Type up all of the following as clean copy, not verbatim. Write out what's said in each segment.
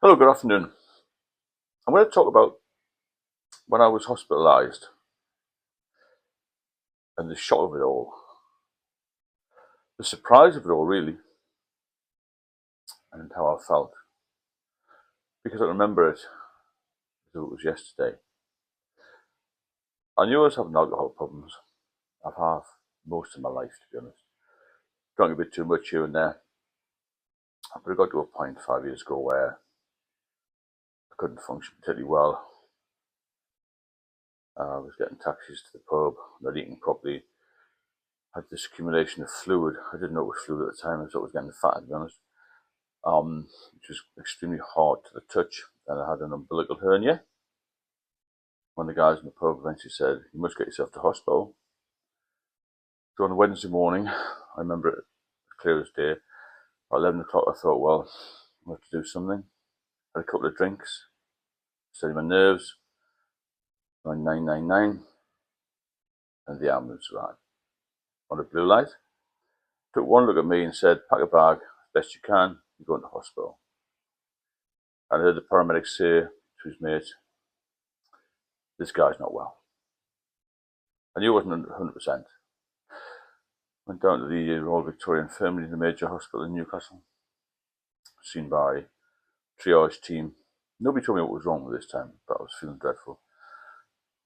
Hello, good afternoon. I'm going to talk about when I was hospitalised and the shock of it all, the surprise of it all, really, and how I felt. Because I remember it as if it was yesterday. I knew I was having alcohol problems. I've had most of my life, to be honest. Drank a bit too much here and there. But it got to a point 5 years ago where I couldn't function particularly well. I was getting taxis to the pub, not eating properly. I had this accumulation of fluid. I didn't know it was fluid at the time. I thought I was getting fat, to be honest. Which was extremely hard to the touch. And I had an umbilical hernia. One of the guys in the pub eventually said, "You must get yourself to hospital." So on a Wednesday morning, I remember it clear as day. At 11 o'clock, I thought, well, I have to do something. Had a couple of drinks, steady my nerves, rang 999, and the ambulance arrived. On a blue light, took one look at me and said, "Pack a bag as best you can, you're going to hospital." And I heard the paramedic say to his mate, "This guy's not well." I knew it wasn't 100%. Went down to the Royal Victoria Infirmary in the major hospital in Newcastle, seen by triage team. Nobody told me what was wrong with this time, but I was feeling dreadful.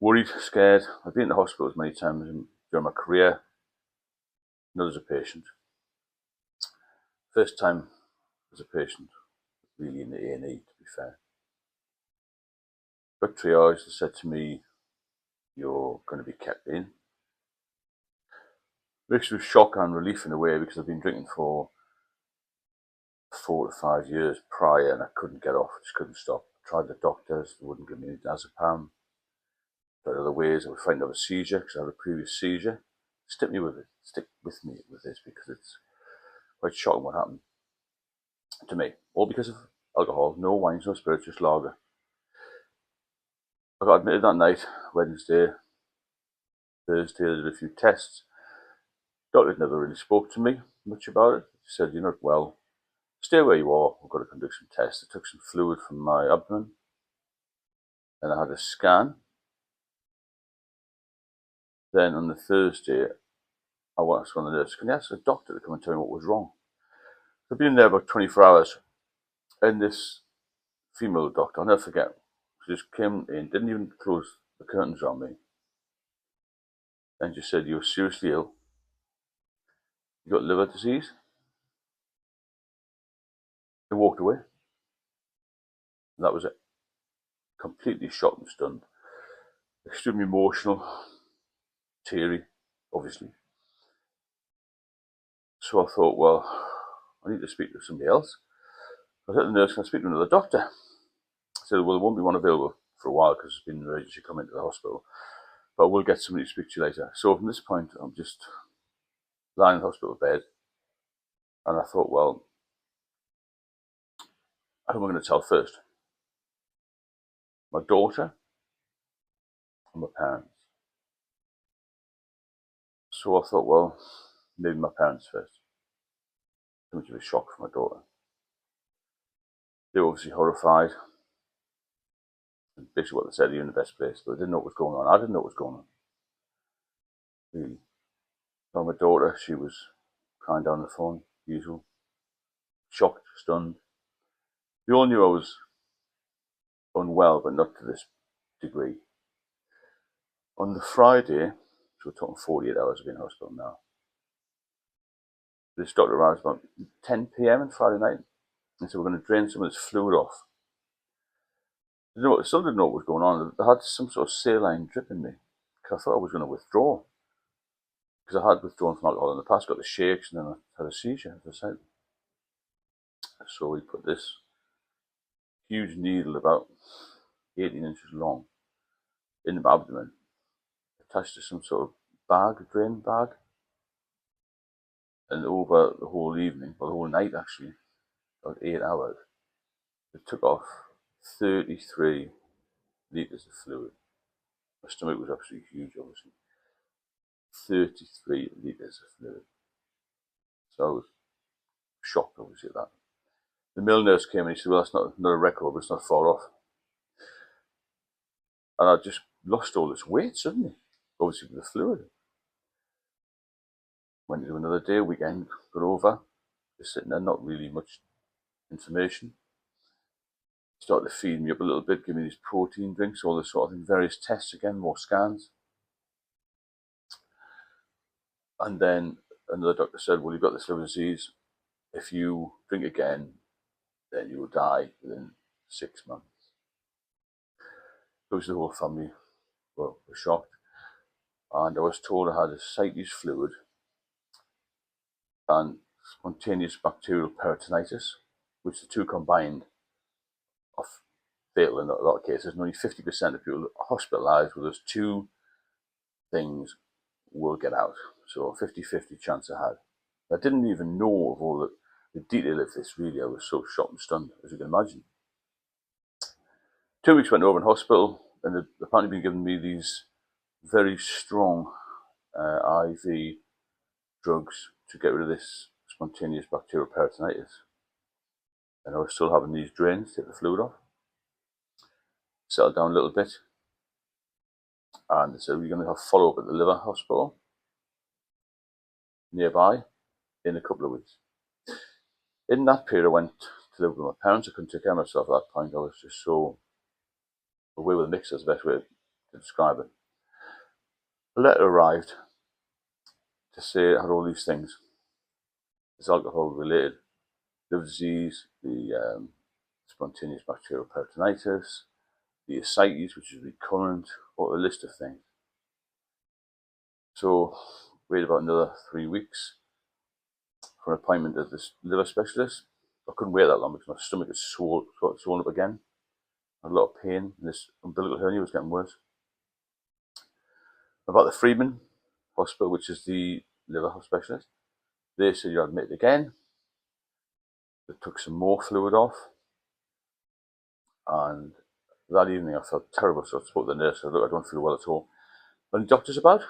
Worried, scared. I've been to hospitals many times during my career, not as a patient. First time as a patient, really in the A&E, to be fair. But triage, they said to me, "You're going to be kept in." Mixed with shock and relief in a way, because I've been drinking for 4 to 5 years prior and I couldn't get off, just couldn't stop. Tried the doctors, they wouldn't give me diazepam. But other ways I would find out a seizure because I had a previous seizure. Stick with me with this, because it's quite shocking what happened to me. All because of alcohol, no wines, no spirits, just lager. I got admitted that night, Wednesday, Thursday, I did a few tests. Doctor never really spoke to me much about it. He said, "You're not well. Stay where you are. We've got to conduct some tests." I took some fluid from my abdomen. Then I had a scan. Then on the Thursday, I asked one of the nurses, "Can you ask the doctor to come and tell me what was wrong?" I've been there about 24 hours, and this female doctor, I'll never forget, she just came in, didn't even close the curtains on me, and just said, "You're seriously ill. You got liver disease." And walked away. And that was it. Completely shocked and stunned. Extremely emotional, teary, obviously. So I thought, well, I need to speak to somebody else. I said to the nurse, "Can I speak to another doctor?" I said, "Well, there won't be one available for a while because there's been an emergency coming into the hospital, but we'll get somebody to speak to you later." So from this point, I'm just lying in the hospital bed, and I thought, well, who am I going to tell first? My daughter or my parents? So I thought, well, maybe my parents first. Too much of a shock for my daughter. They were obviously horrified. And basically what they said, "You're in the best place," but they didn't know what was going on. I didn't know what was going on, really. So my daughter, she was crying down the phone, usual. Shocked, stunned. They all knew I was unwell, but not to this degree. On the Friday, so we're talking 48 hours of being in hospital now, this doctor arrived about 10 p.m. on Friday night and said, "We're going to drain some of this fluid off." Some didn't know what was going on. They had some sort of saline drip in me because I thought I was going to withdraw. Because I had withdrawn from alcohol in the past, got the shakes, and then I had a seizure, as I said. So we put this huge needle, about 18 inches long, in my abdomen, attached to some sort of bag, a drain bag. And over the whole evening, or the whole night actually, about 8 hours, it took off 33 litres of fluid. My stomach was absolutely huge, obviously. 33 litres of fluid. So I was shocked, obviously, at that. The male nurse came and he said, well, that's not a record, but it's not far off. And I just lost all this weight suddenly, obviously with the fluid. Went to do another day, weekend, got over, just sitting there, not really much information. Started to feed me up a little bit, give me these protein drinks, all this sort of thing, various tests again, more scans. And then another doctor said, well, you've got this liver disease. If you drink again, then you will die within 6 months. It was the whole family were shocked. And I was told I had ascites fluid and spontaneous bacterial peritonitis, which the two combined are fatal in a lot of cases. And only 50% of people hospitalised with those two things will get out. So 50-50 chance I had. I didn't even know of all the detail of this, really. I was so shocked and stunned, as you can imagine. 2 weeks went over in hospital, and they'd apparently been giving me these very strong IV drugs to get rid of this spontaneous bacterial peritonitis. And I was still having these drains, take the fluid off. Settled down a little bit. And they said, we're going to have follow-up at the liver hospital nearby in a couple of weeks. In that period, I went to live with my parents. I couldn't take care of myself at that point. I was just so away with the mix, is the best way to describe it. A letter arrived to say I had all these things. It's alcohol related, liver disease, the spontaneous bacterial peritonitis, the ascites, which is recurrent, or a list of things. So, wait about another 3 weeks for an appointment at this liver specialist. I couldn't wait that long because my stomach had swollen up again. I had a lot of pain, and this umbilical hernia was getting worse. About the Freeman Hospital, which is the liver specialist, they said you're admitted again. They took some more fluid off, and that evening I felt terrible, so I spoke to the nurse. I said, look, I don't feel well at all. Any doctors about?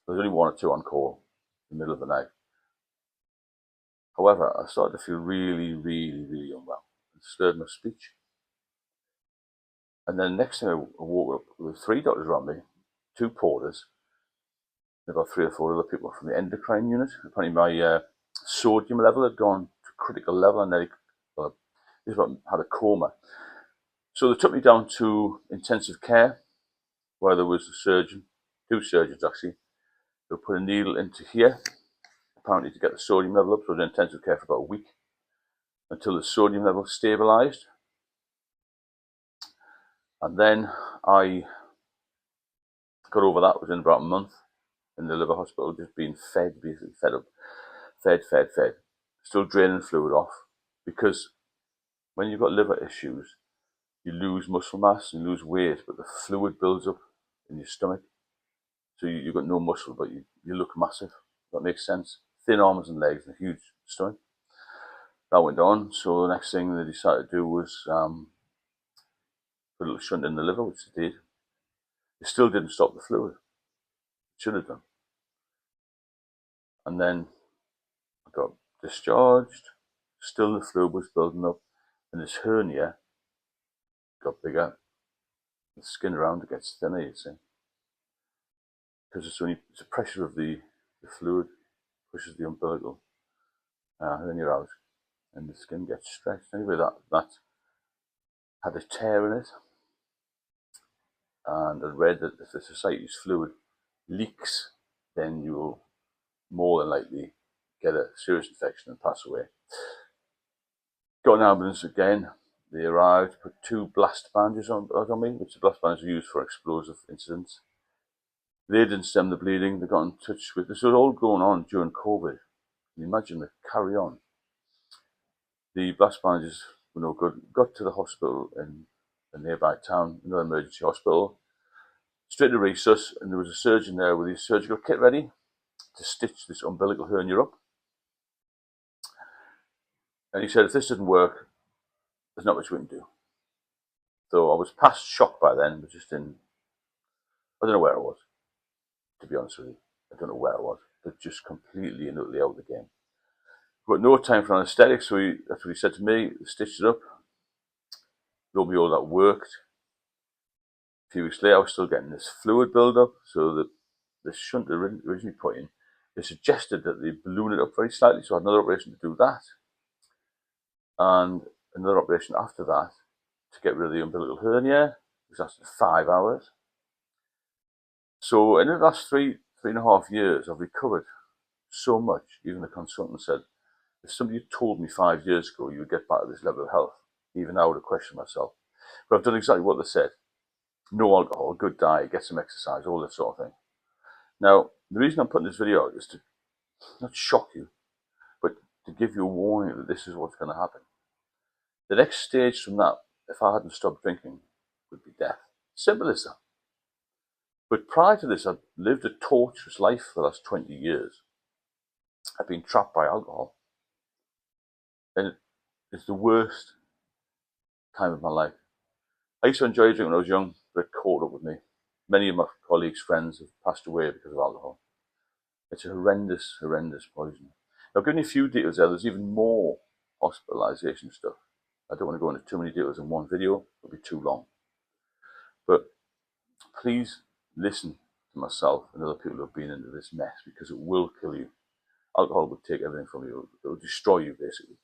There was only 1 or 2 on call in the middle of the night. However, I started to feel really, really, really unwell. It slurred my speech. And then the next thing I woke up with 3 doctors around me, 2 porters, and about 3 or 4 other people from the endocrine unit. Apparently my sodium level had gone to critical level, and they had a coma. So they took me down to intensive care, where there was a surgeon, 2 surgeons actually. They put a needle into here, apparently to get the sodium level up. So I was in intensive care for about a week until the sodium level stabilised. And then I got over that within about a month in the liver hospital, just being fed, basically fed up, fed. Still draining fluid off, because when you've got liver issues, you lose muscle mass, you lose weight, but the fluid builds up in your stomach. So you've got no muscle, but you look massive. That makes sense. Thin arms and legs and a huge stomach. That went on. So the next thing they decided to do was put a little shunt in the liver, which they did. It still didn't stop the fluid. It should have done. And then I got discharged. Still the fluid was building up, and this hernia got bigger. The skin around it gets thinner, you see, because it's the pressure of the fluid pushes the umbilical hernia out, and the skin gets stretched. Anyway, that had a tear in it, and I read that if the ascites fluid leaks, then you will more than likely get a serious infection and pass away. Got an ambulance again. They arrived, put 2 blast bandages on me, which the blast bandages are used for explosive incidents. They didn't stem the bleeding. They got in touch with this. It was all going on during COVID. Can you imagine the carry on? The blast bandages were no good. Got to the hospital in a nearby town, another emergency hospital. Straight to resus, and there was a surgeon there with his surgical kit ready to stitch this umbilical hernia up. And he said, if this didn't work, there's not much we can do. So I was past shock by then, but just I don't know where I was, to be honest with you. I don't know where I was, but just completely and utterly out of the game. Got no time for anaesthetic, so that's what he said to me. Stitched it up. Nobody all that worked. A few weeks later, I was still getting this fluid build-up, so the shunt originally put in, they suggested that they balloon it up very slightly, so I had another operation to do that, and another operation after that to get rid of the umbilical hernia, which lasted 5 hours. So in the last three and a half years, I've recovered so much. Even the consultant said, if somebody had told me 5 years ago you would get back to this level of health, even I would have questioned myself. But I've done exactly what they said. No alcohol, good diet, get some exercise, all this sort of thing. Now, the reason I'm putting this video out is to not shock you, but to give you a warning that this is what's going to happen. The next stage from that, if I hadn't stopped drinking, would be death. Simple as that. But prior to this, I've lived a torturous life for the last 20 years. I've been trapped by alcohol. And it's the worst time of my life. I used to enjoy drinking when I was young, but it caught up with me. Many of my colleagues, friends have passed away because of alcohol. It's a horrendous, horrendous poison. I've given you a few details there. There's even more hospitalisation stuff. I don't want to go into too many details in one video. It'll be too long. But please listen to myself and other people who have been into this mess, because it will kill you. Alcohol will take everything from you. It will destroy you, basically.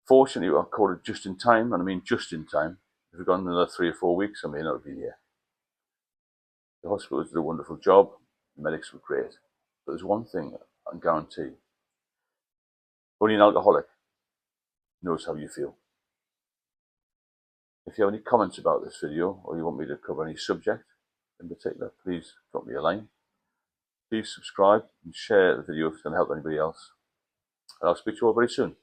Fortunately, I caught it just in time, and I mean just in time. If we'd gone another 3 or 4 weeks, I may not have been here. The hospitals did a wonderful job. The medics were great. But there's one thing I can guarantee. Only an alcoholic knows how you feel. If you have any comments about this video, or you want me to cover any subject in particular, please drop me a line. Please subscribe and share the video if it's going to help anybody else. And I'll speak to you all very soon.